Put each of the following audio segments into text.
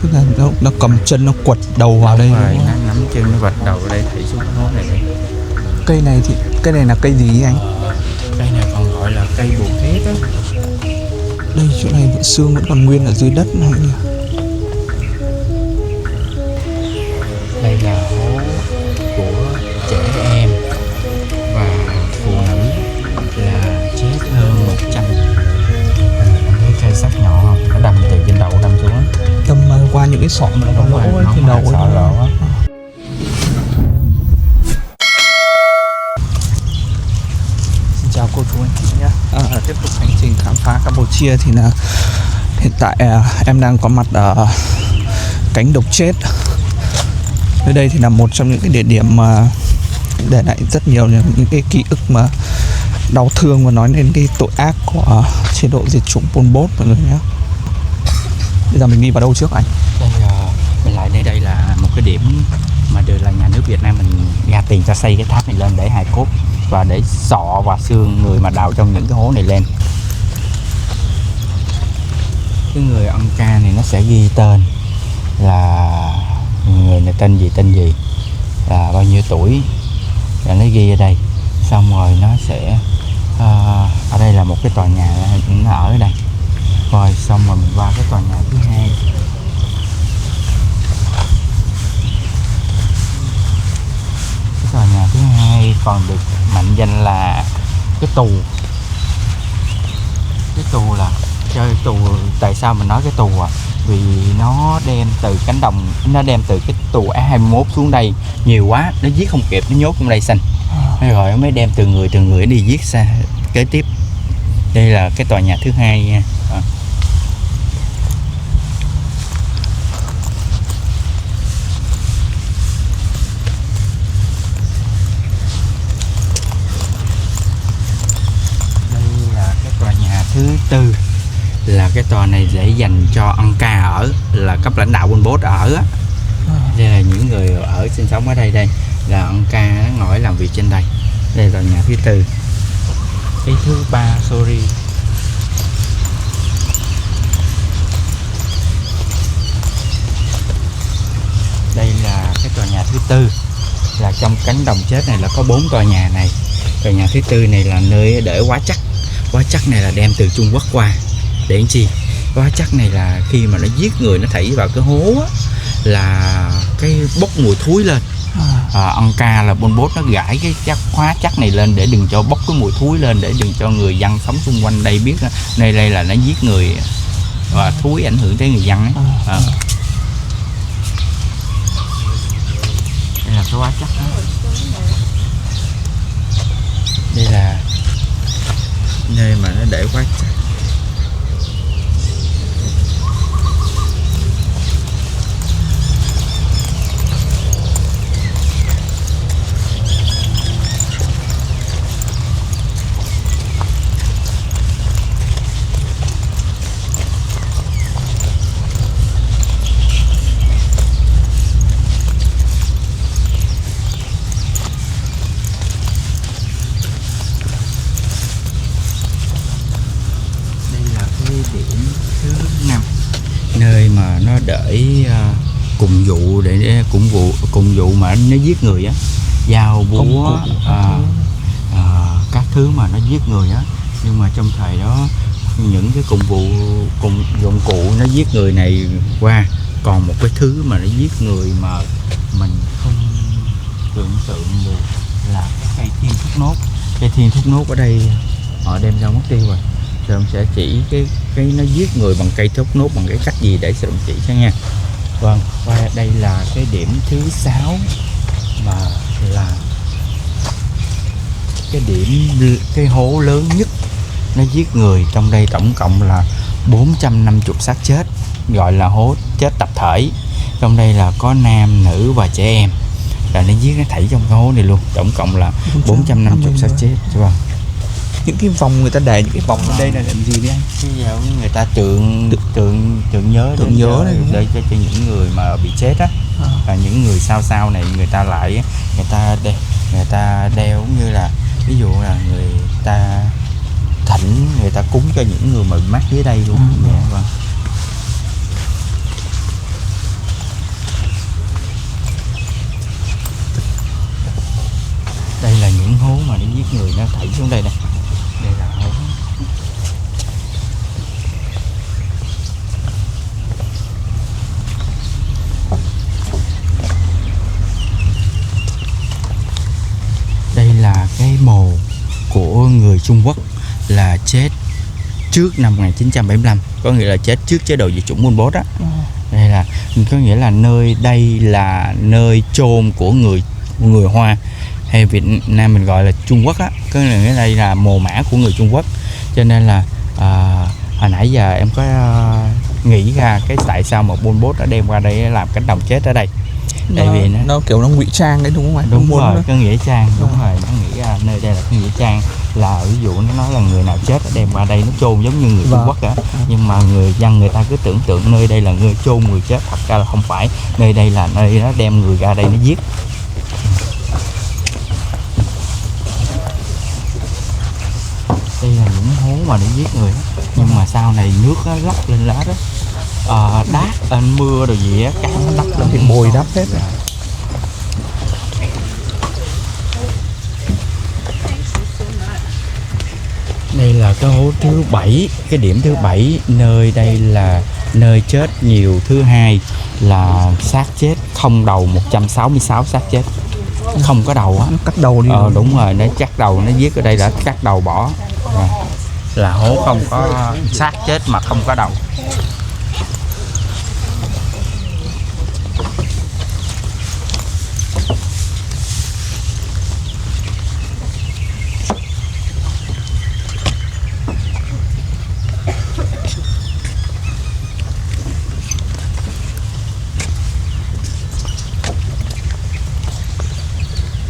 Tức là nó cầm chân nó quật đầu vào đây. Rồi, nó nắm chân nó vạch đầu đây thảy xuống cái hố này đây. Cây này thì cây này là cây gì anh? Cây này còn gọi là cây bồ thét á. Đây chỗ này xương vẫn còn nguyên ở dưới đất này nhỉ. Đây là hố của trẻ em và phụ nữ là chết hơn 100. Anh thấy cây sắt nhỏ không? Nó đâm từ trên đầu đâm xuống. Đâm qua những cái sọ mà nó còn lỗ ấy, trên đầu sọ ấy. lỗ á. Xin chào cô chú anh chị nhé. Tiếp tục hành trình khám phá Campuchia thì là hiện tại em đang có mặt ở cánh đồng chết. Nơi đây thì là một trong những cái địa điểm mà để lại rất nhiều những cái ký ức mà đau thương và nói lên cái tội ác của chế độ diệt chủng Pol Pot mọi người nhé. Bây giờ mình đi vào đâu trước anh? Đây mình lại đây là một cái điểm mà được là nhà nước Việt Nam mình ra tiền cho xây cái tháp này lên để hài cốt và để sọ và xương người mà đào trong những cái hố này lên. Cái người ông ca này nó sẽ ghi tên là người này tên gì là bao nhiêu tuổi, là nó ghi ở đây. Xong rồi nó sẽ ở đây là một cái tòa nhà nó ở đây. Rồi xong rồi mình qua cái tòa nhà thứ hai. Cái tòa nhà thứ hai còn được mệnh danh là cái tù. Cái tù là chơi tù, tại sao mình nói cái tù vì nó đem từ cánh đồng, nó đem từ cái tù A21 xuống đây nhiều quá, nó giết không kịp, nó nhốt trong đây xanh. Rồi mới đem từ người đi giết xa kế tiếp. Đây là cái tòa nhà thứ hai nha. Đây là cái tòa nhà thứ tư, là cái tòa này để dành cho ông ca ở, là cấp lãnh đạo Pol Pot ở á. Đây là những người ở sinh sống ở đây, đây là ông ca nó ngồi làm việc trên đây. Đây là nhà thứ tư. Cái thứ ba, sorry. Đây là cái tòa nhà thứ tư, là trong cánh đồng chết này là có 4 tòa nhà này. Tòa nhà thứ tư này là nơi để hóa chất. Hóa chất này là đem từ Trung Quốc qua. Để làm chi? Hóa chất này là khi mà nó giết người, nó thảy vào cái hố á, là cái bốc mùi thúi lên. Ông ca là Pol Pot nó gãi cái hóa chất này lên để đừng cho bốc cái mùi thúi lên, để đừng cho người dân sống xung quanh đây biết nơi đây là nó giết người và thúi ảnh hưởng tới người dân ấy. Đây là cái hóa chất đó. Đây là nơi mà nó để hóa chất. Nơi mà nó để cùng vụ mà nó giết người á, dao búa các thứ mà nó giết người á. Nhưng mà trong thời đó những cái dụng cụ nó giết người này qua, còn một cái thứ mà nó giết người mà mình không tưởng tượng được là cái cây thiên thốt nốt. Cây thiên thốt nốt ở đây họ đem ra mất tiêu rồi. Rồi ông sẽ chỉ cái nó giết người bằng cây thốt nốt bằng cái cách gì để sẽ chỉ cho nha. Vâng, và đây là cái điểm thứ 6 mà là cái hố lớn nhất nó giết người. Trong đây tổng cộng là 450 xác chết, gọi là hố chết tập thể. Trong đây là có nam, nữ và trẻ em, là nó giết nó thảy trong cái hố này luôn. Tổng cộng là 450 xác chết. Vâng. Những cái vòng người ta để những cái vòng ở đây là làm gì đấy anh? Bây giờ người ta tượng nhớ để cho những người mà bị chết á. Và những người sau này người ta lại người ta đeo như là ví dụ là người ta thỉnh, người ta cúng cho những người mà bị mắc dưới đây luôn. Dạ, vâng. xuống đây này. Đây là hố. Đây là cái mồ của người Trung Quốc là chết trước năm 1975, có nghĩa là chết trước chế độ diệt chủng Pol Pot á. Đây là có nghĩa là đây là nơi chôn của người Hoa, hay Việt Nam mình gọi là Trung Quốc á, có nghĩa là đây là mồ mả của người Trung Quốc. Cho nên là hồi nãy giờ em có nghĩ ra cái tại sao mà Pol Pot đã đem qua đây làm cánh đồng chết ở đây. Tại vì nó kiểu nó ngụy trang đấy, đúng không ạ? Đúng rồi, cái nghĩa trang, đúng rồi, nó nghĩ ra nơi đây là cái nghĩa trang, là ví dụ nó nói là người nào chết đem qua đây nó chôn giống như người Trung Quốc á. Nhưng mà người dân người ta cứ tưởng tượng nơi đây là người chôn người chết, thật ra là không phải, nơi đây là nơi nó đem người ra đây nó giết. Đây là những hố mà để giết người đó. Nhưng mà sau này nước nó lấp lên lá đó, đá mưa rồi gì á, cát nó đắp lên thì bồi đắp hết rồi. Đây là cái hố thứ 7, cái điểm thứ 7, nơi đây là nơi chết nhiều thứ hai, là xác chết không đầu 166 xác chết, không có đầu á. Nó cắt đầu đi. Đúng rồi, nó cắt đầu, nó giết ở đây đã cắt đầu bỏ. Là hố không có xác chết mà không có đầu.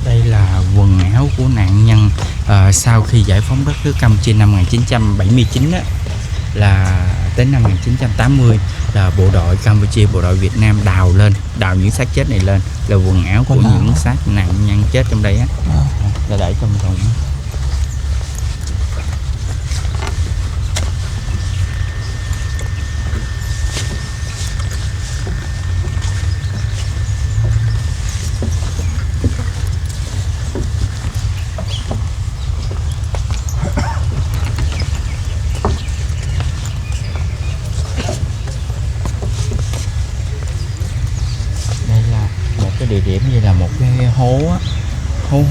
Đây là quần áo của nạn nhân sau khi giải phóng đất nước Campuchia năm 1979 á, là đến năm 1980 là bộ đội Campuchia, bộ đội Việt Nam đào những xác chết này lên, là quần áo của những xác nạn nhân chết trong đây á, là để trong thùng. Địa điểm như là một cái hố á, hố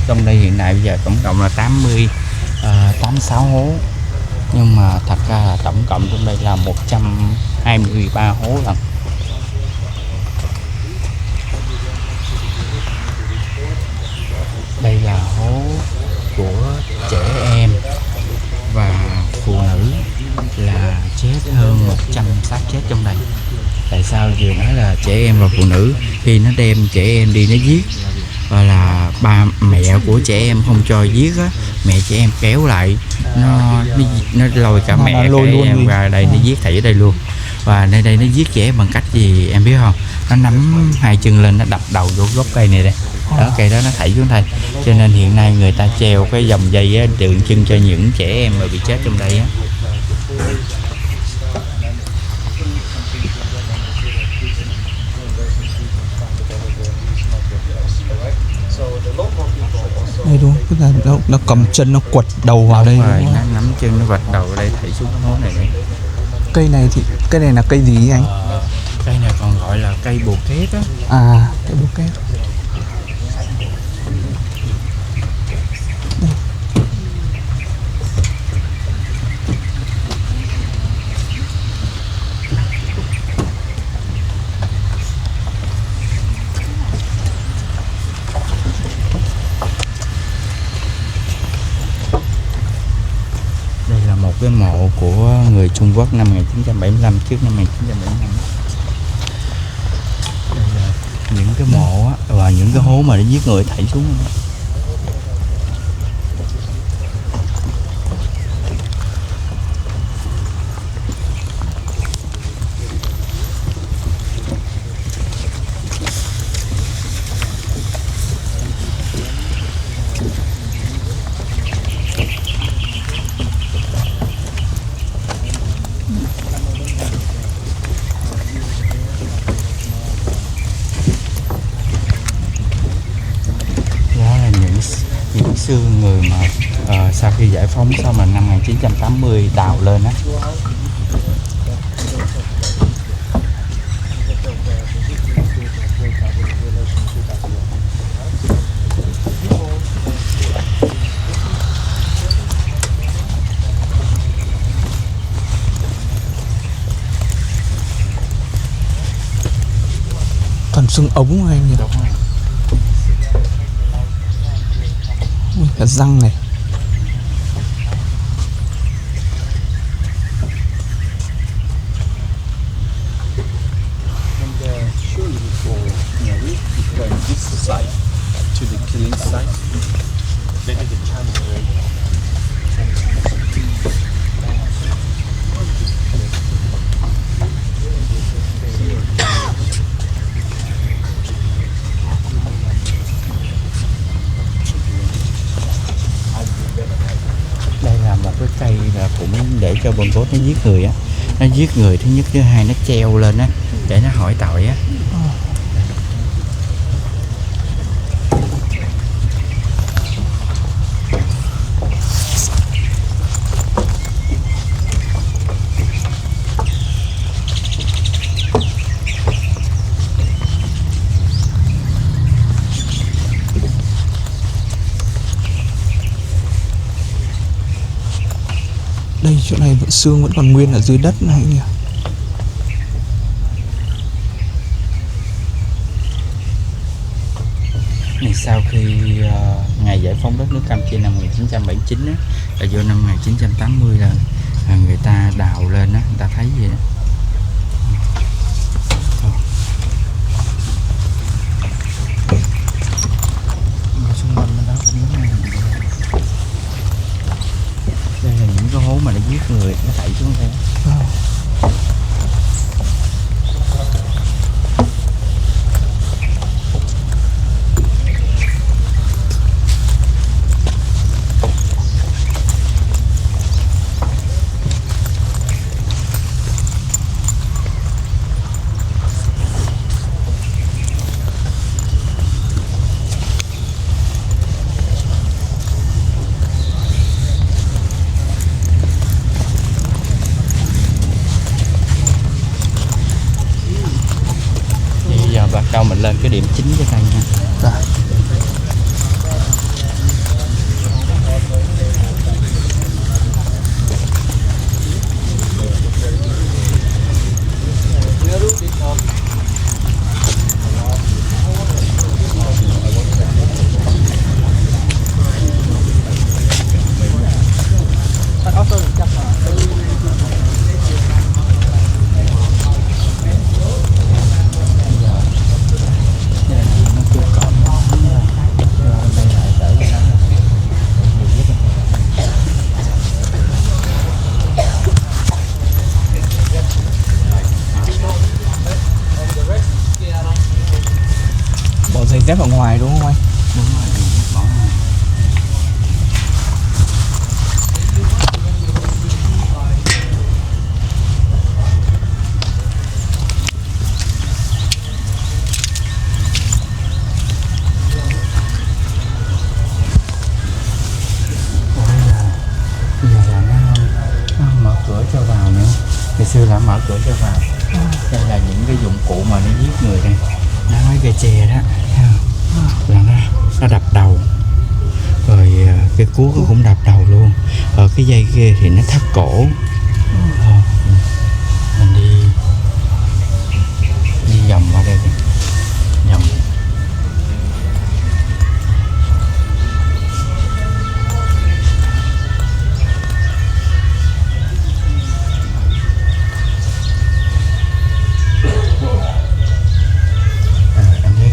trong đây hiện tại bây giờ tổng cộng là 86 hố, nhưng mà thật ra là tổng cộng trong đây là 123 hố lần. Đây là hố của trẻ em và phụ nữ, là chết hơn 100 xác chết trong đây. Tại sao vừa nói là trẻ em và phụ nữ? Khi nó đem trẻ em đi nó giết, và là ba mẹ của trẻ em không cho giết á, mẹ trẻ em kéo lại, nó lôi cả mẹ cả em ra đây, nó giết thảy ở đây luôn. Và nơi đây nó giết trẻ em bằng cách gì em biết không? Nó nắm hai chân lên, nó đập đầu vô gốc cây này đây. Đó, cây đó nó thảy xuống đây. Cho nên hiện nay người ta treo cái dòng dây á, tượng trưng cho những trẻ em mà bị chết trong đây á. Đây đúng, tức là nó cầm chân nó quật đầu vào đây. Rồi, nó nắm chân nó vạch đầu ở đây, thảy xuống cái hố này đây. Cây này là cây gì anh? Cây này còn gọi là cây bồ kết á. Cây bồ kết. Cái mộ của người Trung Quốc năm 1975, trước năm 1975. Đây là những cái mộ á, và những cái hố mà nó giết người thảy xuống đó. Xương người mà sau khi giải phóng xong là năm 1980 đào lên á. Toàn xương ống anh nhỉ? Đúng rồi. Ui, cả răng này. Đây là một cái cây là cũng để cho Pol Pot nó giết người á. Nó giết người thứ nhất, thứ hai nó treo lên á để nó hỏi tội á. Đây chỗ này vẫn xương vẫn còn nguyên ở dưới đất này nhỉ? Sau khi ngày giải phóng đất nước Campuchia năm 1979 á, là vô năm 1980 là người ta đào lên á, người ta thấy gì đó. Xung quanh bên đó cũng giống như đây là những cái hố mà nó giết người, nó đẩy xuống đây. Bắt đầu mình lên cái điểm chính cho đây nha. Dạ. Giày dép ở ngoài đúng không anh? Đúng rồi, bỏ ngoài. Bây giờ là nó mở cửa cho vào nữa. Ngày xưa là mở cửa cho vào. Đây là những cái dụng cụ mà nó giết người đây. Nó nói cây chè đó, là nó đập đầu, rồi cái cuốc nó cũng đập đầu luôn. Ở cái dây kia thì nó thắt cổ. Mình đi vòng qua đây kìa. Vòng.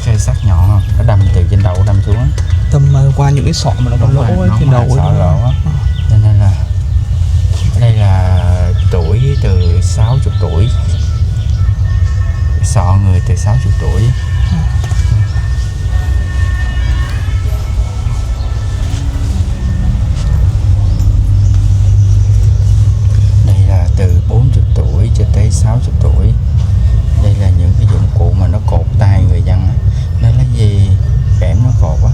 Cây sắt nhọn không? Nó đâm từ trên đầu đâm xuống. Đâm qua những cái sọ mà nó có lỗ ấy, trên đầu ấy. Sọ lỗ á. Cho nên là đây là tuổi từ 60 tuổi. Sọ người từ 60 tuổi. Đây là từ 40 tuổi cho tới 60 tuổi. Đây là những cái dụng cụ mà nó cột tay người dân á. Nó lấy gì kẽm nó cột á.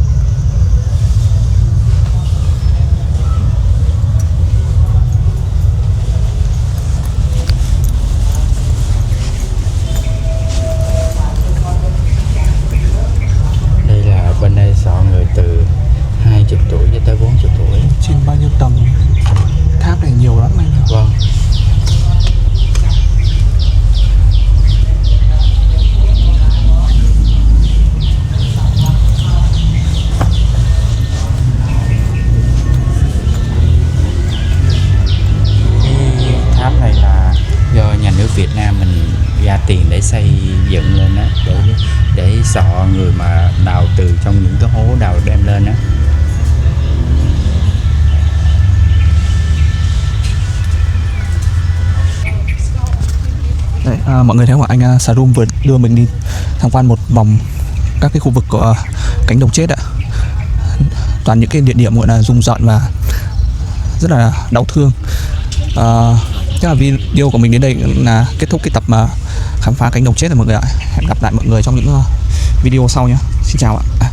ra tiền để xây dựng lên á, để sọ người mà đào từ trong những cái hố đào đem lên á. Đấy, mọi người thấy không ạ, anh Sarum vừa đưa mình đi tham quan một vòng các cái khu vực của cánh đồng chết ạ. Toàn những cái địa điểm gọi là rung rợn và rất là đau thương. Chắc là video của mình đến đây là kết thúc cái tập mà khám phá cánh đồng chết rồi mọi người ạ. Hẹn gặp lại mọi người trong những video sau nhé. Xin chào ạ.